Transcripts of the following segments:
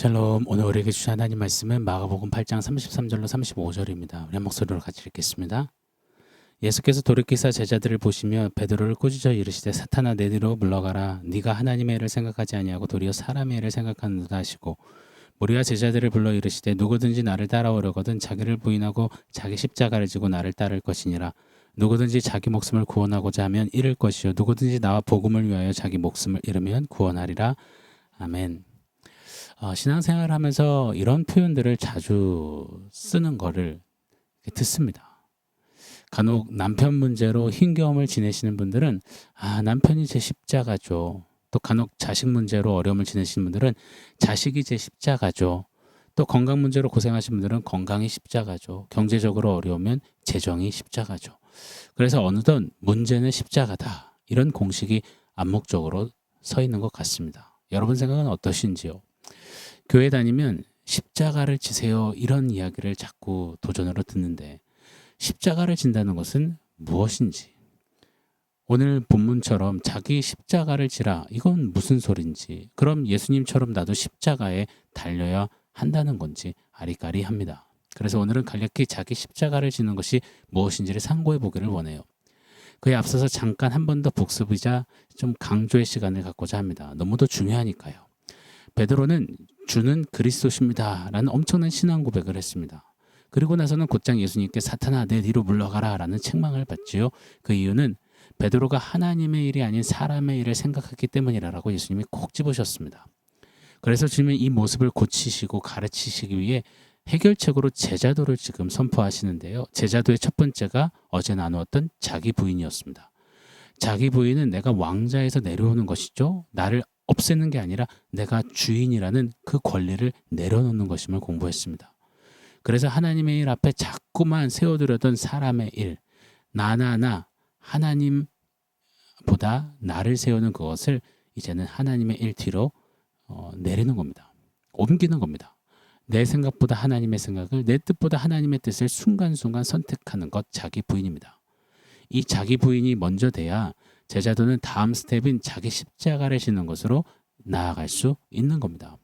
샬롬. 오늘 우리에게 주신 하나님 말씀은 마가복음 8장 33절로 35절입니다. 우리 한 목소리로 같이 읽겠습니다. 예수께서 돌이키사 제자들을 보시며 베드로를 꾸짖어 이르시되 사탄아 내 뒤로 물러가라. 네가 하나님의 일을 생각하지 아니하고 도리어 사람의 일을 생각하는도다 하시고 무리와 제자들을 불러 이르시되 누구든지 나를 따라오려거든 자기를 부인하고 자기 십자가를 지고 나를 따를 것이니라. 누구든지 자기 목숨을 구원하고자 하면 잃을 것이요 누구든지 나와 복음을 위하여 자기 목숨을 잃으면 구원하리라. 아멘. 신앙생활을 하면서 이런 표현들을 자주 쓰는 거를 듣습니다. 간혹 남편 문제로 힘겨움을 지내시는 분들은 남편이 제 십자가죠. 또 간혹 자식 문제로 어려움을 지내시는 분들은 자식이 제 십자가죠. 또 건강 문제로 고생하시는 분들은 건강이 십자가죠. 경제적으로 어려우면 재정이 십자가죠. 그래서 어느덧 문제는 십자가다. 이런 공식이 암묵적으로 서 있는 것 같습니다. 여러분 생각은 어떠신지요? 교회 다니면 십자가를 지세요 이런 이야기를 자꾸 도전으로 듣는데 십자가를 진다는 것은 무엇인지, 오늘 본문처럼 자기 십자가를 지라 이건 무슨 소린지, 그럼 예수님처럼 나도 십자가에 달려야 한다는 건지 아리까리합니다. 그래서 오늘은 간략히 자기 십자가를 지는 것이 무엇인지를 상고해 보기를 원해요. 그에 앞서서 잠깐 한 번 더 복습이자 좀 강조의 시간을 갖고자 합니다. 너무도 중요하니까요. 베드로는 주는 그리스도십니다 라는 엄청난 신앙 고백을 했습니다. 그리고 나서는 곧장 예수님께 사탄아 내 뒤로 물러가라 라는 책망을 받지요. 그 이유는 베드로가 하나님의 일이 아닌 사람의 일을 생각했기 때문이라고 예수님이 콕 집으셨습니다. 그래서 주님은 이 모습을 고치시고 가르치시기 위해 해결책으로 제자도를 지금 선포하시는데요. 제자도의 첫 번째가 어제 나누었던 자기 부인이었습니다. 자기 부인은 내가 왕자에서 내려오는 것이죠. 나를 없애는 게 아니라 내가 주인이라는 그 권리를 내려놓는 것임을 공부했습니다. 그래서 하나님의 일 앞에 자꾸만 세워두려던 사람의 일, 나나나 하나님보다 나를 세우는 그것을 이제는 하나님의 일 뒤로 내리는 겁니다. 옮기는 겁니다. 내 생각보다 하나님의 생각을, 내 뜻보다 하나님의 뜻을 순간순간 선택하는 것, 자기 부인입니다. 이 자기 부인이 먼저 돼야 제자도는 다음 스텝인 자기 십자가를 지는 것으로 나아갈 수 있는 겁니다.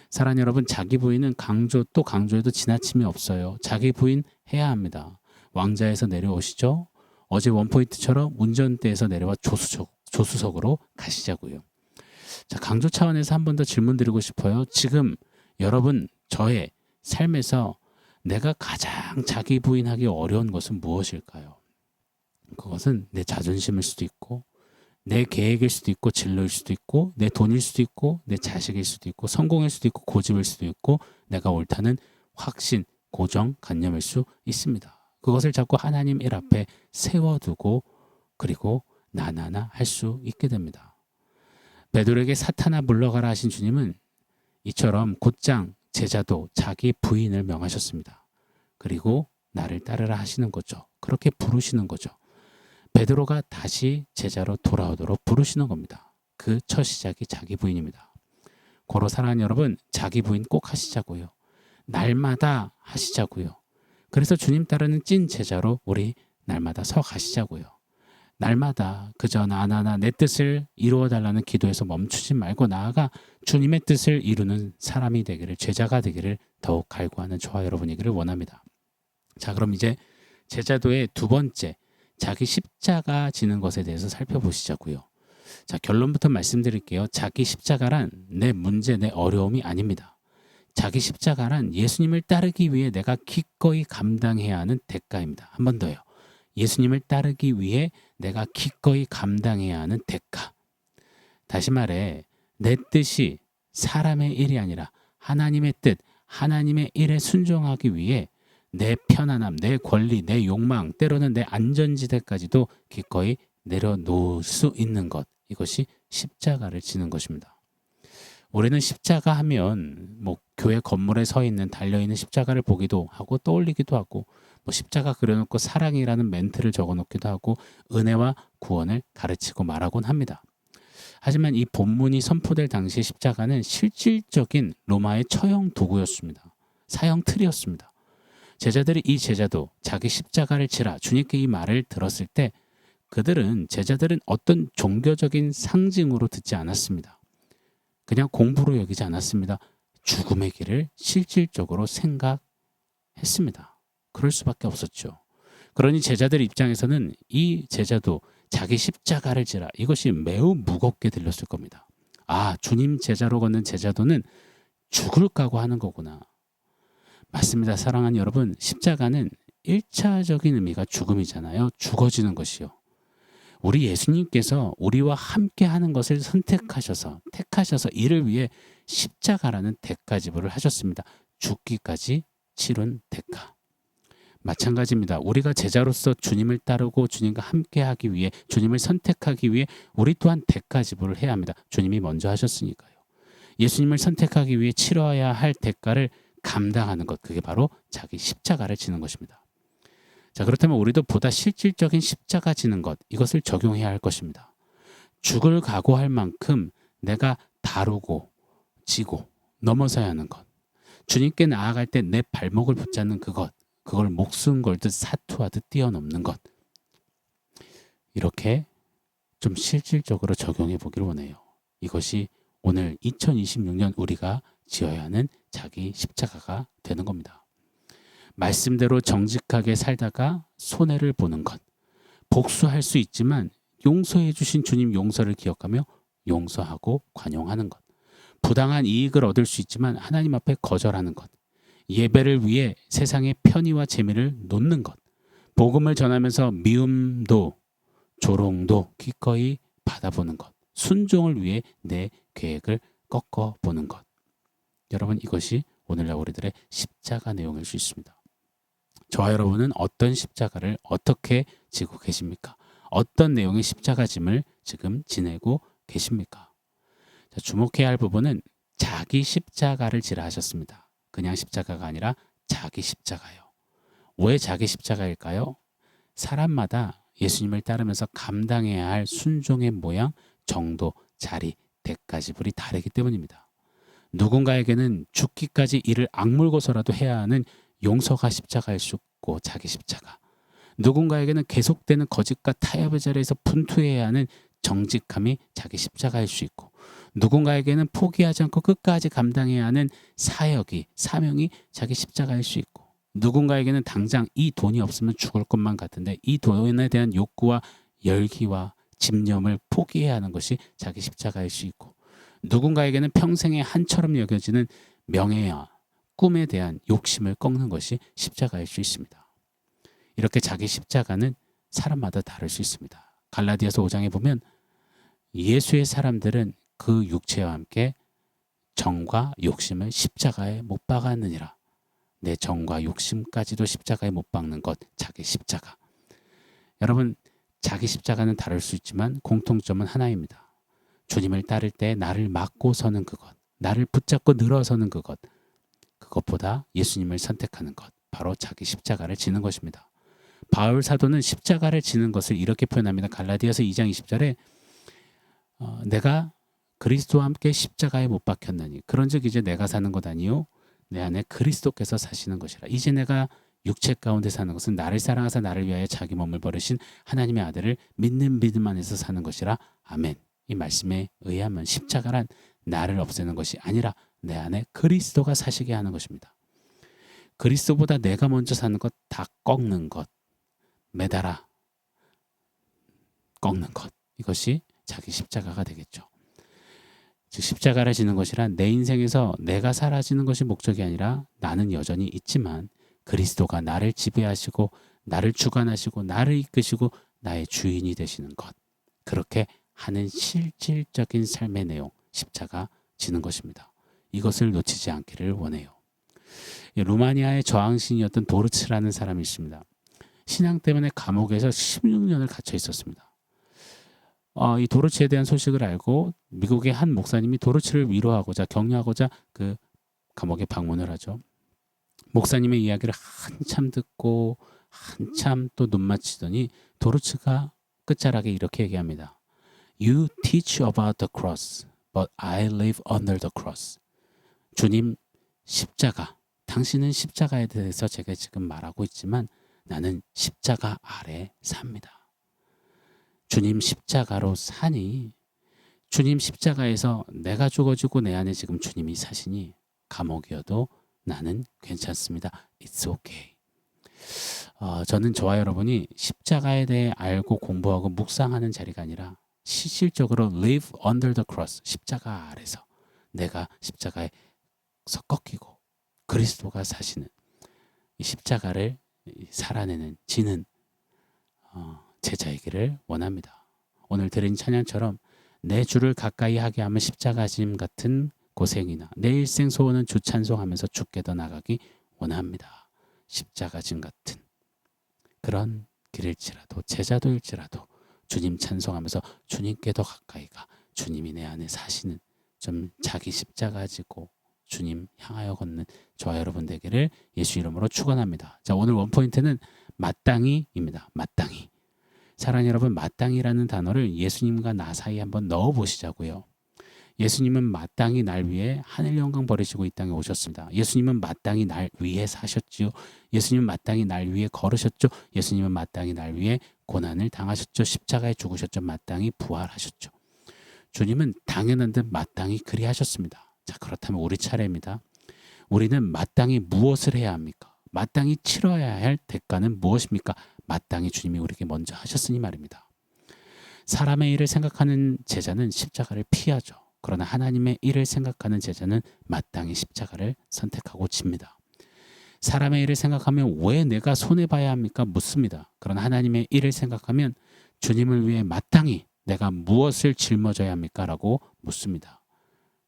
사랑하는 여러분, 자기 부인은 강조 또 강조해도 지나침이 없어요. 자기 부인 해야 합니다. 왕자에서 내려오시죠. 어제 원포인트처럼 운전대에서 내려와 조수석으로 가시자고요. 자, 강조 차원에서 한 번 더 질문 드리고 싶어요. 지금 여러분 저의 삶에서 내가 가장 자기 부인하기 어려운 것은 무엇일까요? 그것은 내 자존심일 수도 있고 내 계획일 수도 있고 진로일 수도 있고 내 돈일 수도 있고 내 자식일 수도 있고 성공일 수도 있고 고집일 수도 있고 내가 옳다는 확신, 고정관념일 수 있습니다. 그것을 자꾸 하나님 일 앞에 세워두고 그리고 나나나 할 수 있게 됩니다. 베드로에게 사탄아 물러가라 하신 주님은 이처럼 곧장 제자도 자기 부인을 명하셨습니다. 그리고 나를 따르라 하시는 거죠. 그렇게 부르시는 거죠. 베드로가 다시 제자로 돌아오도록 부르시는 겁니다. 그 첫 시작이 자기 부인입니다. 고로 사랑하는 여러분, 자기 부인 꼭 하시자고요. 날마다 하시자고요. 그래서 주님 따르는 찐 제자로 우리 날마다 서 가시자고요. 날마다 그저 나나나 내 뜻을 이루어달라는 기도에서 멈추지 말고 나아가 주님의 뜻을 이루는 사람이 되기를, 제자가 되기를 더욱 갈구하는 저와 여러분이기를 원합니다. 자, 그럼 이제 제자도의 두 번째, 자기 십자가 지는 것에 대해서 살펴보시자고요. 자, 결론부터 말씀드릴게요. 자기 십자가란 내 문제, 내 어려움이 아닙니다. 자기 십자가란 예수님을 따르기 위해 내가 기꺼이 감당해야 하는 대가입니다. 한 번 더요. 예수님을 따르기 위해 내가 기꺼이 감당해야 하는 대가. 다시 말해 내 뜻이 사람의 일이 아니라 하나님의 뜻, 하나님의 일에 순종하기 위해 내 편안함, 내 권리, 내 욕망, 때로는 내 안전지대까지도 기꺼이 내려놓을 수 있는 것. 이것이 십자가를 지는 것입니다. 우리는 십자가 하면 교회 건물에 서 있는 달려있는 십자가를 보기도 하고 떠올리기도 하고 십자가 그려놓고 사랑이라는 멘트를 적어놓기도 하고 은혜와 구원을 가르치고 말하곤 합니다. 하지만 이 본문이 선포될 당시 십자가는 실질적인 로마의 처형 도구였습니다. 사형 틀이었습니다. 제자들이 이 제자도 자기 십자가를 지라 주님께 이 말을 들었을 때 제자들은 어떤 종교적인 상징으로 듣지 않았습니다. 그냥 공부로 여기지 않았습니다. 죽음의 길을 실질적으로 생각했습니다. 그럴 수밖에 없었죠. 그러니 제자들 입장에서는 이 제자도 자기 십자가를 지라 이것이 매우 무겁게 들렸을 겁니다. 아, 주님 제자로 걷는 제자도는 죽을 각오하는 거구나. 맞습니다. 사랑하는 여러분, 십자가는 1차적인 의미가 죽음이잖아요. 죽어지는 것이요. 우리 예수님께서 우리와 함께 하는 것을 택하셔서 이를 위해 십자가라는 대가 지불을 하셨습니다. 죽기까지 치른 대가. 마찬가지입니다. 우리가 제자로서 주님을 따르고 주님과 함께 하기 위해, 주님을 선택하기 위해 우리 또한 대가 지불을 해야 합니다. 주님이 먼저 하셨으니까요. 예수님을 선택하기 위해 치러야 할 대가를 감당하는 것, 그게 바로 자기 십자가를 지는 것입니다. 자, 그렇다면 우리도 보다 실질적인 십자가 지는 것, 이것을 적용해야 할 것입니다. 죽을 각오할 만큼 내가 다루고 지고 넘어서야 하는 것, 주님께 나아갈 때 내 발목을 붙잡는 그걸 목숨 걸듯 사투하듯 뛰어넘는 것, 이렇게 좀 실질적으로 적용해 보기를 원해요. 이것이 오늘 2026년 우리가 지어야 하는 자기 십자가가 되는 겁니다. 말씀대로 정직하게 살다가 손해를 보는 것, 복수할 수 있지만 용서해 주신 주님 용서를 기억하며 용서하고 관용하는 것, 부당한 이익을 얻을 수 있지만 하나님 앞에 거절하는 것, 예배를 위해 세상의 편의와 재미를 놓는 것, 복음을 전하면서 미움도 조롱도 기꺼이 받아보는 것, 순종을 위해 내 계획을 꺾어보는 것. 여러분, 이것이 오늘날 우리들의 십자가 내용일 수 있습니다. 저와 여러분은 어떤 십자가를 어떻게 지고 계십니까? 어떤 내용의 십자가 짐을 지금 지내고 계십니까? 자, 주목해야 할 부분은 자기 십자가를 지라 하셨습니다. 그냥 십자가가 아니라 자기 십자가요. 왜 자기 십자가일까요? 사람마다 예수님을 따르면서 감당해야 할 순종의 모양, 정도, 자리, 대가 지불이 다르기 때문입니다. 누군가에게는 죽기까지 이를 악물고서라도 해야 하는 용서가 십자가일 수 있고 자기 십자가, 누군가에게는 계속되는 거짓과 타협의 자리에서 분투해야 하는 정직함이 자기 십자가일 수 있고, 누군가에게는 포기하지 않고 끝까지 감당해야 하는 사명이 자기 십자가일 수 있고, 누군가에게는 당장 이 돈이 없으면 죽을 것만 같은데 이 돈에 대한 욕구와 열기와 집념을 포기해야 하는 것이 자기 십자가일 수 있고, 누군가에게는 평생의 한처럼 여겨지는 명예와 꿈에 대한 욕심을 꺾는 것이 십자가일 수 있습니다. 이렇게 자기 십자가는 사람마다 다를 수 있습니다. 갈라디아서 5장에 보면 예수의 사람들은 그 육체와 함께 정과 욕심을 십자가에 못 박았느니라. 내 정과 욕심까지도 십자가에 못 박는 것, 자기 십자가. 여러분, 자기 십자가는 다를 수 있지만 공통점은 하나입니다. 주님을 따를 때 나를 막고 서는 그것, 나를 붙잡고 늘어서는 그것보다 예수님을 선택하는 것, 바로 자기 십자가를 지는 것입니다. 바울 사도는 십자가를 지는 것을 이렇게 표현합니다. 갈라디아서 2장 20절에 내가 그리스도와 함께 십자가에 못 박혔나니 그런즉 이제 내가 사는 것 아니요 내 안에 그리스도께서 사시는 것이라. 이제 내가 육체 가운데 사는 것은 나를 사랑하사 나를 위하여 자기 몸을 버리신 하나님의 아들을 믿는 믿음 안에서 사는 것이라. 아멘. 이 말씀에 의하면 십자가란 나를 없애는 것이 아니라 내 안에 그리스도가 사시게 하는 것입니다. 그리스도보다 내가 먼저 사는 것 다 꺾는 것, 매달아 꺾는 것, 이것이 자기 십자가가 되겠죠. 즉 십자가를 지는 것이란 내 인생에서 내가 사라지는 것이 목적이 아니라 나는 여전히 있지만 그리스도가 나를 지배하시고 나를 주관하시고 나를 이끄시고 나의 주인이 되시는 것, 그렇게 하는 실질적인 삶의 내용, 십자가 지는 것입니다. 이것을 놓치지 않기를 원해요. 루마니아의 저항신이었던 도르츠라는 사람이 있습니다. 신앙 때문에 감옥에서 16년을 갇혀 있었습니다. 이 도르츠에 대한 소식을 알고 미국의 한 목사님이 도르츠를 위로하고자 격려하고자 그 감옥에 방문을 하죠. 목사님의 이야기를 한참 듣고 한참 또 눈 맞추더니 도르츠가 끝자락에 이렇게 얘기합니다. You teach about the cross, but I live under the cross. 주님, 십자가, 당신은 십자가에 대해서 제가 지금 말하고 있지만 나는 십자가 아래 삽니다. 주님 십자가로 사니, 주님 십자가에서 내가 죽어지고 내 안에 지금 주님이 사시니 감옥이어도 나는 괜찮습니다. It's okay. 저는 저와 여러분이 십자가에 대해 알고 공부하고 묵상하는 자리가 아니라 실질적으로 live under the cross, 십자가 아래서 내가 십자가에서 꺾이고 그리스도가 사시는 이 십자가를 살아내는 지는 제자이기를 원합니다. 오늘 드린 찬양처럼 내 주를 가까이 하게 하면 십자가 짐 같은 고생이나 내 일생 소원은 주 찬송하면서 주께 더 나가기 원합니다. 십자가 짐 같은 그런 길일지라도 제자도일지라도 주님 찬송하면서 주님께 더 가까이 가 주님이 내 안에 사시는 좀 자기 십자가 지고 주님 향하여 걷는 저와 여러분 되기를 예수 이름으로 축원합니다. 자, 오늘 원포인트는 마땅히입니다. 마땅히. 사랑하는 여러분, 마땅히라는 단어를 예수님과 나 사이에 한번 넣어 보시자고요. 예수님은 마땅히 날 위해 하늘 영광 버리시고 이 땅에 오셨습니다. 예수님은 마땅히 날 위해 사셨지요. 예수님은 마땅히 날 위해 걸으셨죠. 예수님은 마땅히 날 위해 고난을 당하셨죠. 십자가에 죽으셨죠. 마땅히 부활하셨죠. 주님은 당연한 듯 마땅히 그리하셨습니다. 자, 그렇다면 우리 차례입니다. 우리는 마땅히 무엇을 해야 합니까? 마땅히 치러야 할 대가는 무엇입니까? 마땅히 주님이 우리에게 먼저 하셨으니 말입니다. 사람의 일을 생각하는 제자는 십자가를 피하죠. 그러나 하나님의 일을 생각하는 제자는 마땅히 십자가를 선택하고 집니다. 사람의 일을 생각하면 왜 내가 손해봐야 합니까? 묻습니다. 그러나 하나님의 일을 생각하면 주님을 위해 마땅히 내가 무엇을 짊어져야 합니까? 라고 묻습니다.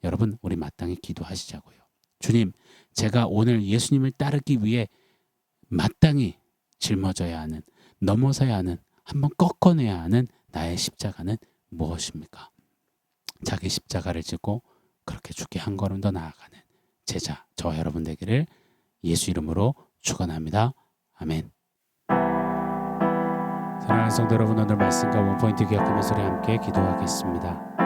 여러분, 우리 마땅히 기도하시자고요. 주님, 제가 오늘 예수님을 따르기 위해 마땅히 짊어져야 하는, 넘어서야 하는, 한번 꺾어내야 하는 나의 십자가는 무엇입니까? 자기 십자가를 지고 그렇게 주께 한 걸음 더 나아가는 제자, 저와 여러분 되기를 예수 이름으로 축원합니다. 아멘. 사랑하는 성도 여러분, 오늘 말씀과 원포인트 기억하면서 우리 함께 기도하겠습니다.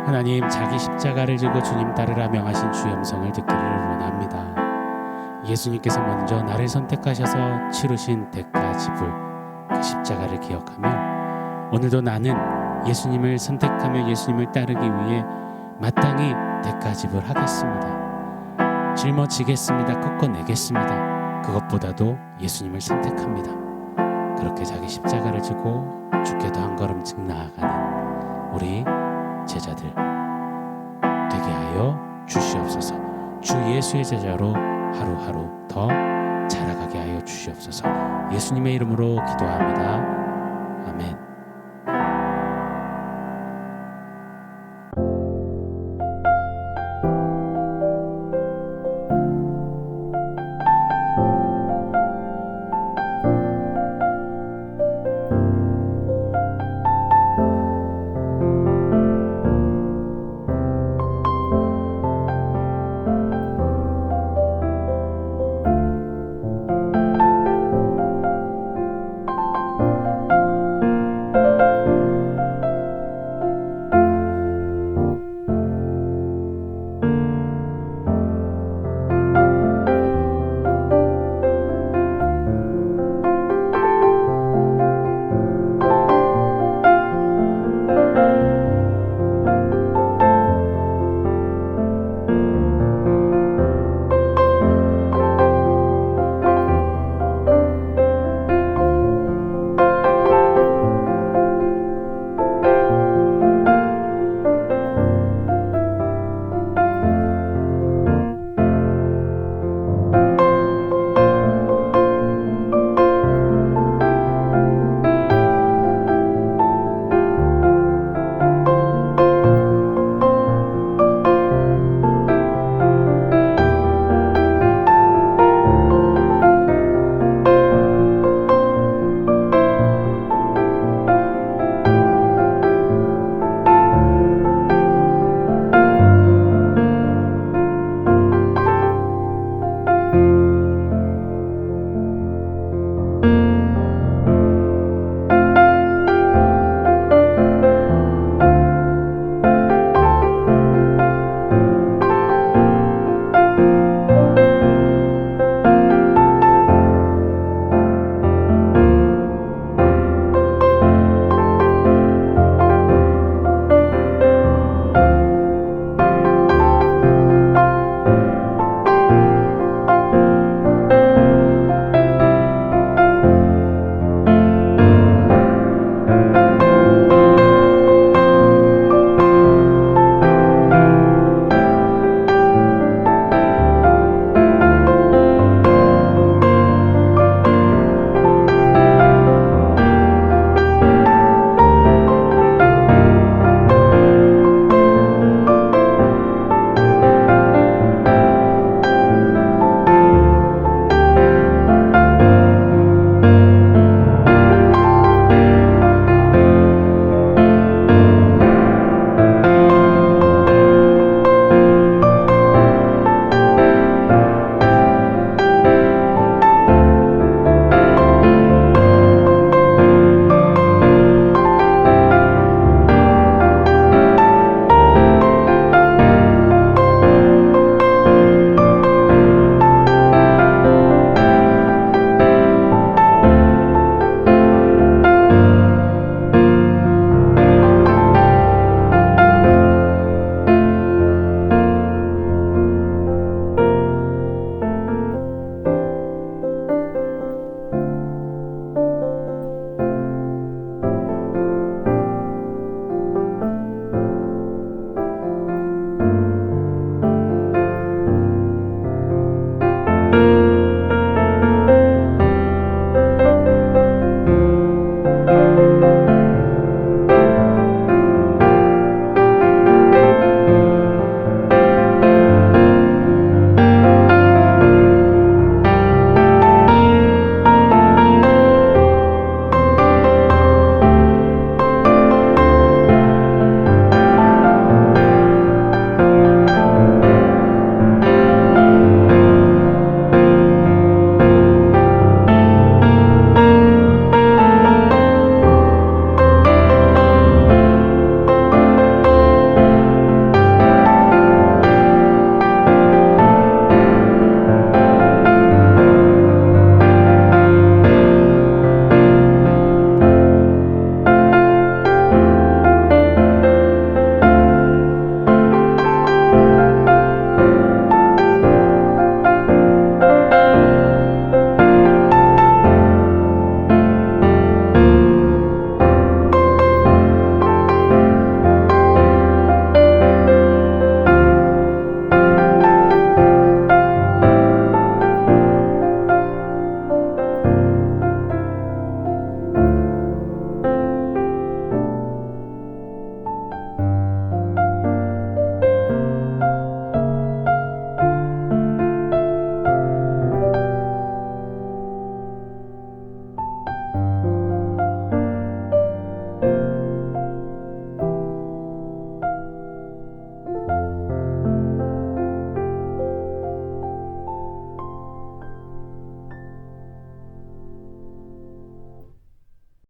하나님, 자기 십자가를 지고 주님 따르라 명하신 주의 음성을 듣기를 원합니다. 예수님께서 먼저 나를 선택하셔서 치르신 대가 지불, 그 십자가를 기억하며 오늘도 나는 예수님을 선택하며 예수님을 따르기 위해 마땅히 대가 지불하겠습니다. 짊어지겠습니다. 꺾어내겠습니다. 그것보다도 예수님을 선택합니다. 그렇게 자기 십자가를 지고 주께도 한 걸음씩 나아가는 우리 제자들 되게 하여 주시옵소서. 주 예수의 제자로 하루하루 더 자라가게 하여 주시옵소서. 예수님의 이름으로 기도합니다. 아멘.